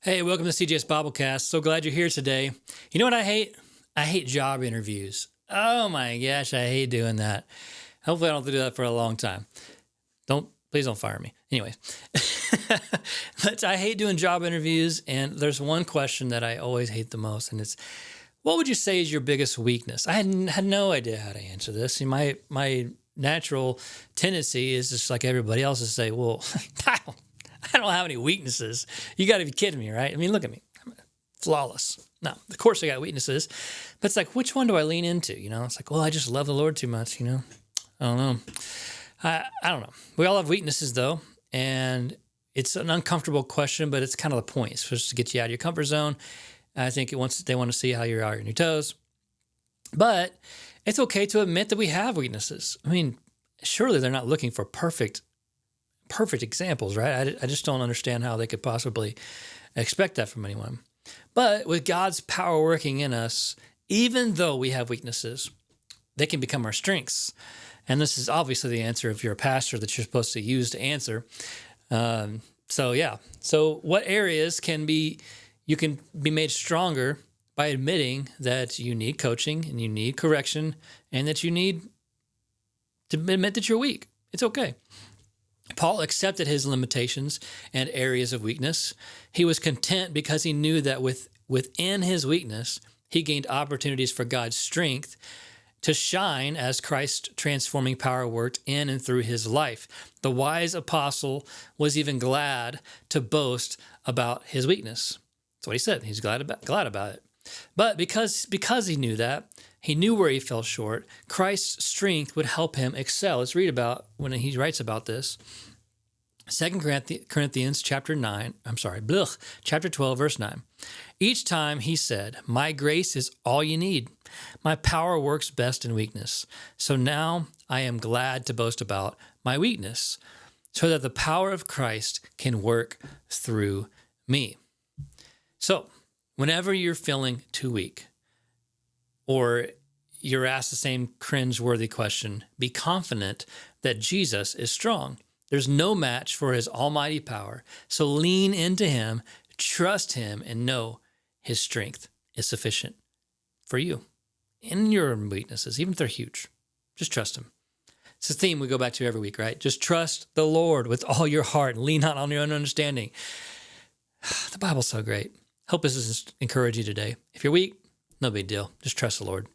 Hey, welcome to CJS Biblecast. So glad you're here today. You know what I hate? I hate job interviews. Oh my gosh, I hate doing that. Hopefully I don't have to do that for a long time. Please don't fire me. Anyways, but I hate doing job interviews, and there's one question that I always hate the most, and it's, what would you say is your biggest weakness? I had no idea how to answer this. See, my natural tendency is just like everybody else to say, well, I don't have any weaknesses. You got to be kidding me, right? I mean, look at me. I'm flawless. No, of course I got weaknesses, but it's like, which one do I lean into? It's like, well, I just love the Lord too much, I don't know. I don't know. We all have weaknesses though, and it's an uncomfortable question, but it's kind of the point. It's supposed to get you out of your comfort zone. I think they want to see how you're out on your toes, but it's okay to admit that we have weaknesses. I mean, surely they're not looking for perfect examples, right? I just don't understand how they could possibly expect that from anyone. But with God's power working in us, even though we have weaknesses, they can become our strengths. And this is obviously the answer if you're a pastor that you're supposed to use to answer. So what areas you can be made stronger by admitting that you need coaching and you need correction and that you need to admit that you're weak. It's okay. Paul accepted his limitations and areas of weakness. He was content because he knew that within his weakness, he gained opportunities for God's strength to shine as Christ's transforming power worked in and through his life. The wise apostle was even glad to boast about his weakness. That's what he said. He's glad about it. But because he knew that, he knew where he fell short, Christ's strength would help him excel. Let's read about when he writes about this. 2 Corinthians chapter 12, verse 9. Each time he said, "My grace is all you need. My power works best in weakness. So now I am glad to boast about my weakness, so that the power of Christ can work through me." So whenever you're feeling too weak, or you're asked the same cringe-worthy question, be confident that Jesus is strong. There's no match for his almighty power. So lean into him, trust him, and know his strength is sufficient for you in your weaknesses, even if they're huge. Just trust him. It's a theme we go back to every week, right? Just trust the Lord with all your heart and lean not on your own understanding. The Bible's so great. Hope this has encouraged you today. If you're weak, no big deal. Just trust the Lord.